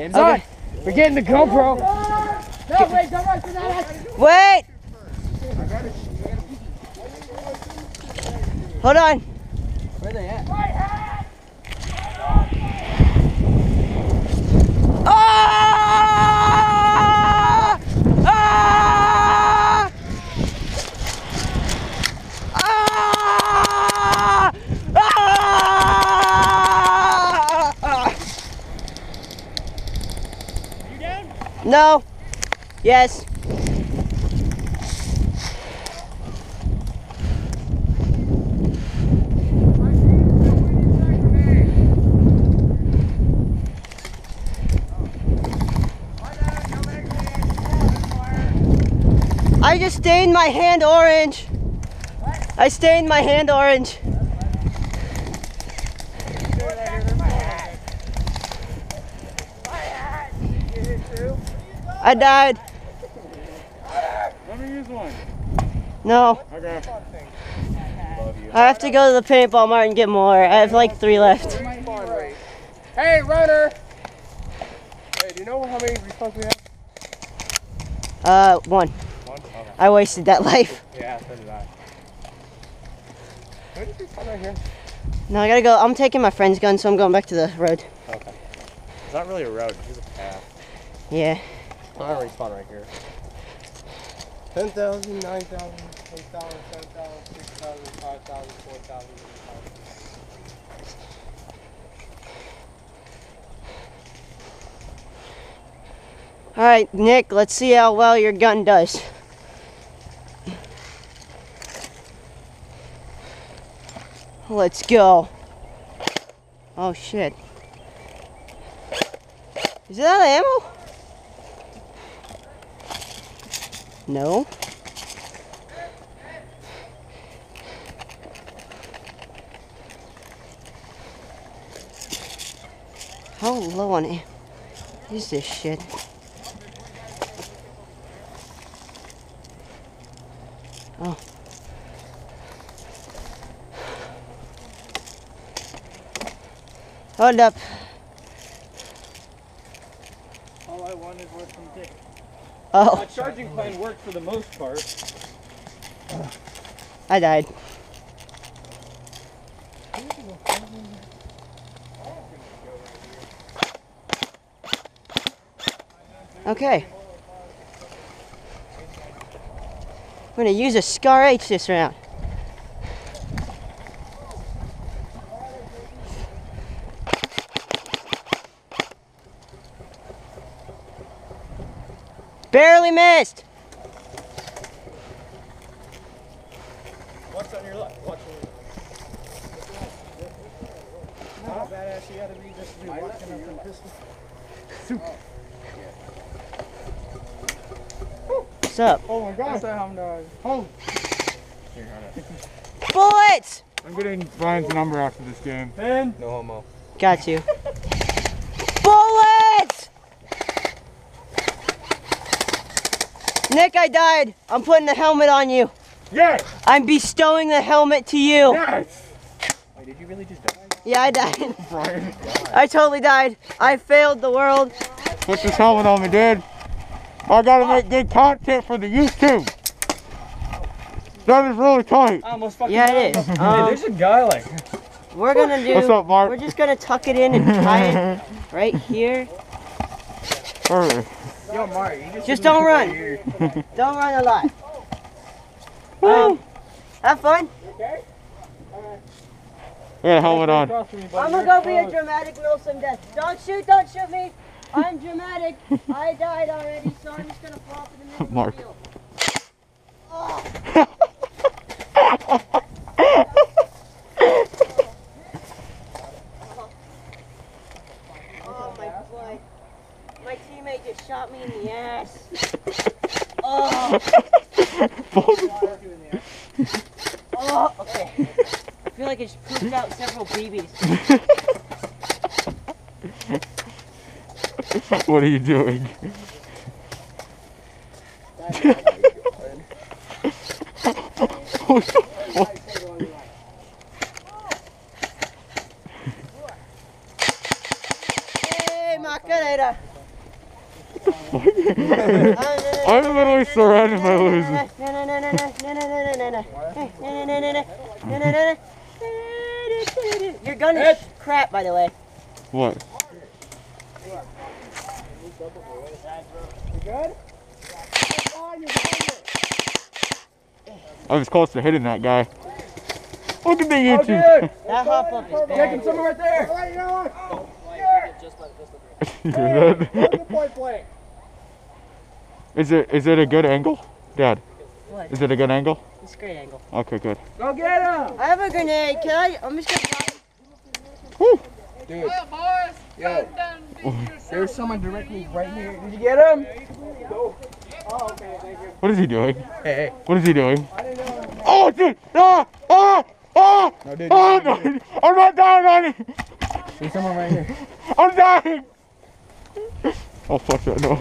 It's on. We're getting the GoPro. No, wait, don't run to that. Wait! Hold on. Where are they at? Ah! Ah! Ah! Ah! Are you down? No. Yes. I just stained my hand orange. I stained my hand orange. I died. Let me use one. No. Okay. I have to go to the paintball mart and get more. I have like 3 left. Hey, runner! Hey, do you know how many respawns we have? 1. One? Okay. I wasted that life. Yeah, so did I. Where did you spawn right here? No, I gotta go. I'm taking my friend's gun, so I'm going back to the road. Okay. It's not really a road, it's just a path. Yeah. I respawn right here. 10,000, 9,000, 8,000, 7,000, 6,000, 5,000, 4,000, 8,000. All right, Nick, let's see how well your gun does. Let's go. Oh shit. Is that ammo? No. How low on ammo is this shit? Oh. Hold up. All I wanted was some dick. Oh. My charging plan worked for the most part. I died. Okay. I'm gonna use a Scar H this round. Barely missed. What's on your left? Watch your left. How badass you gotta be just to be walking up and pistol. What's up? Oh my god. That's how I'm dying. Oh. Bullets! I'm getting Brian's number after this game. Ben? No homo. Got you. Bullets! Nick, I died. I'm putting the helmet on you. Yes! I'm bestowing the helmet to you. Yes! Wait, did you really just die? Yeah, I died. Brian. I totally died. I failed the world. Put this helmet on me, dude. I gotta make good content for the YouTube. That is really tight. I almost fucking Yeah, it is. Hey, there's a guy like... We're gonna do. What's up, Mark? We're just gonna tuck it in and tie it right here. Hurry. Yo, Mark, you Just don't run. Don't run a lot. Have fun. Yeah, helmet on. I'm gonna go be a dramatic Wilson death. Don't shoot me. I'm dramatic. I died already, so I'm just gonna flop in the middle Mark. of the field. Oh. Oh my boy. My teammate just shot me in the ass. Oh. Oh, okay. I feel like I just pooped out several BBs. What are you doing? Hey, Macarena. I'm literally surrounded by losers. Your gun is crap, by the way. What? You good? I was close to hitting that guy. Look at the YouTube. Dude. That hop up is Take bad. him somewhere right there. All right, you know what? You Hey, hear that? go to the point blank. Is it a good angle, Dad? What? Is it a good angle? It's a great angle. Okay, good. Go get him. I have a grenade. Can I? I'm just gonna. Woo. Dude. Yo. There's someone directly right here. Did you get him? Oh, okay, thank you. What is he doing? Hey. What is he doing? I didn't know. Oh, dude! Ah! Ah! Ah! No, dude, Oh, no. I'm not dying, honey! There's someone right here. I'm dying! Oh, fuck that, no.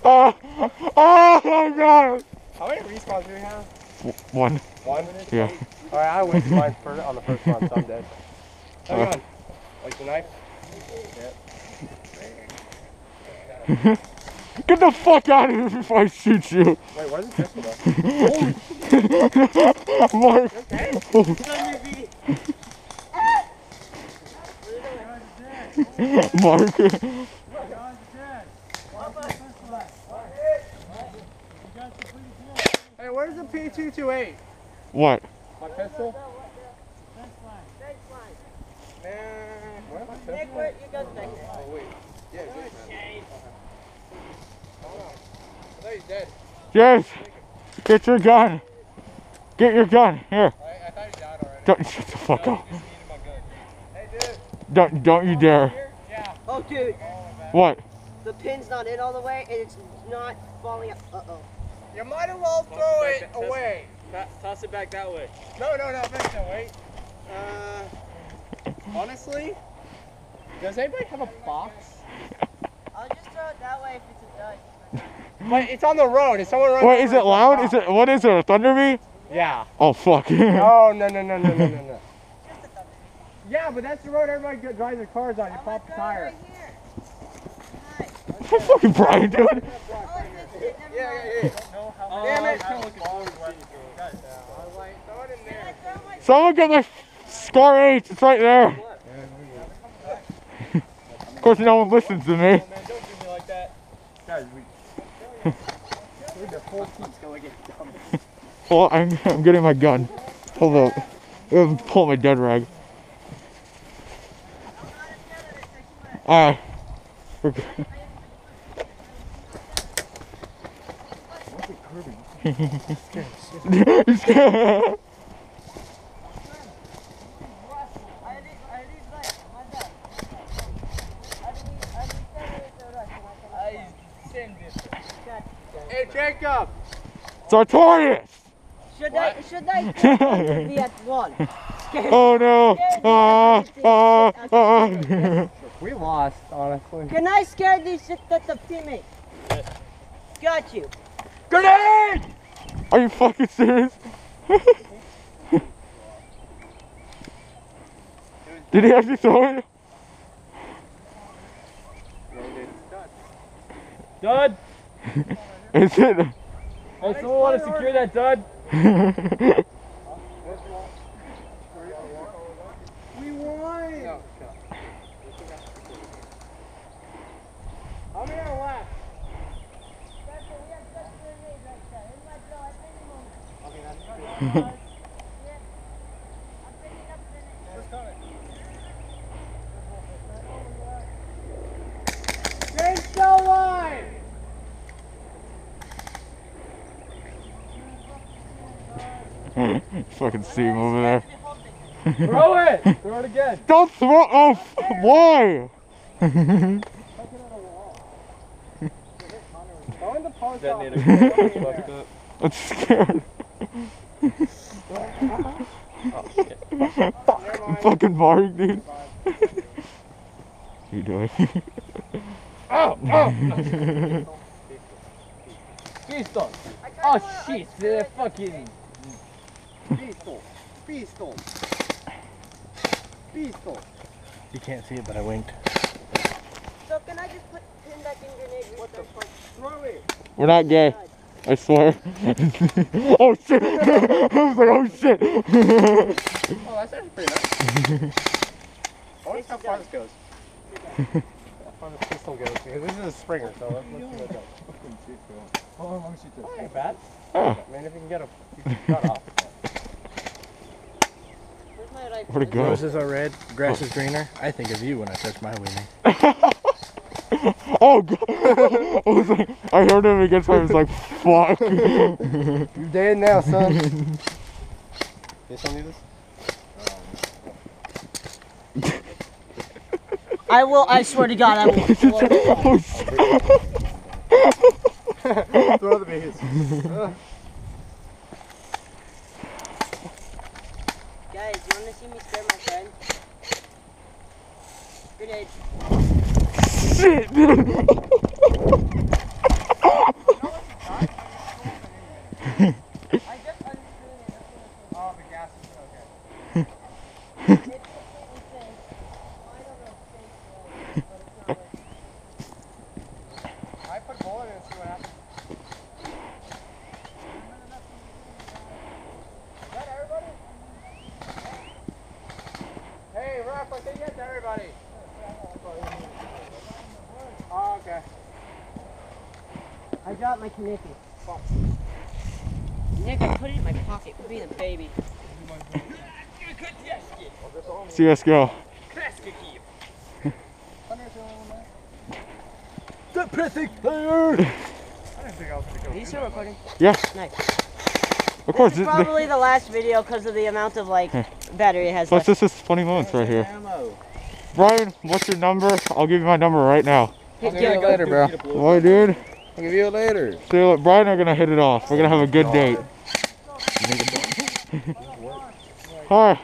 Oh, oh my god! How many respawns do we have? One. One? Yeah. Alright, I went mine on the first one, so I'm dead. How you going? Like the knife? Get the fuck out of here before I shoot you! Wait, where's the pistol though? Mark! Mark! Hey, where's the P228? What? My pistol? Nick, where you got back there? Oh, wait. Yeah, good, man. I thought he's dead. Yes! Get your gun! Get your gun! Here! I thought he died already. Don't shut the fuck up. Hey, dude. Don't you dare. Oh, dude, What? the pin's not in all the way, and it's not falling up. Uh-oh. You might as well throw it away. Toss it back that way. No, thanks, no, wait. Honestly, does anybody have a box? I'll just throw it that way if it's a dud. But it's on the road. Is someone running? Wait, is it loud? Is it, what is it, a thunder bee? Yeah. Oh, fuck. Oh, no. Yeah, but that's the road everybody drives their cars on. You pop the tire. What fucking Brian doing? Yeah. Damn it. Throw it in there. Someone get my Scar H, it's right there. Of course, no one listens to me. Man, don't do me like that. Guys, the whole team's going to get dumb. Well, I'm getting my gun. Hold up. I'm pulling my dead rag. Alright. We're good. Hey, Jacob. Sartorius! Should I be at one? Oh no! We lost, honestly. Can I scare these shit at the teammate? Got you. Grenade! Are you fucking serious? Did he actually throw it? Dud! Is it? Hey, someone want to secure that dud? We won! How many are left? Change the line! Fucking see him over there. Throw it! Throw it again. Don't throw! Oh, why? Go in the post office. I'm scared. Fucking Mark, dude. What are you doing? Oh! Pistol. Oh shit, they're fucking. Pistol. You can't see it, but I winked. So can I just pin back in grenade? What the fuck? Throw it. We're not gay. I swear. Oh shit! I was like, oh shit! Oh, that's actually pretty nice. I wonder how far this goes. How far this pistol goes. Because this is a Springer, so let's see what it does. Hold on, let me shoot this. Ain't bad. Oh. I mean, if you can get a cut off. Where's my rifle? Where'd it go? Roses are red, grass is greener. I think of you when I touch my wiener. Oh god! I was like, I heard him against me. I was like, fuck. You're dead now, son. You still need this? I will. I swear to God, I will. Oh shit! Throw the bees. Guys, you want to see me scare my friend? Grenade. Shit, dude! I just unscrewed it. Oh, the gas is okay. It's completely safe. I don't know if it's safe, but it's not like... I put bullet in and see what happens. Is that everybody? Hey, Ralph, I said yes to everybody. Oh, okay. I dropped my Kaneki. Nick, I put it in my pocket. We're being a baby. See us go. The perfect player! I didn't think I was going to go. Are you still recording? Yeah, Nice. of course. This is probably the last video because of the amount of like battery it has Plus, left. this is 20 minutes right here. Brian, what's your number? I'll give you my number right now. I'll give you it later, bro. Why, dude? I'll give you it later. So, Brian and I are gonna hit it off. We're gonna have a good date. Hi.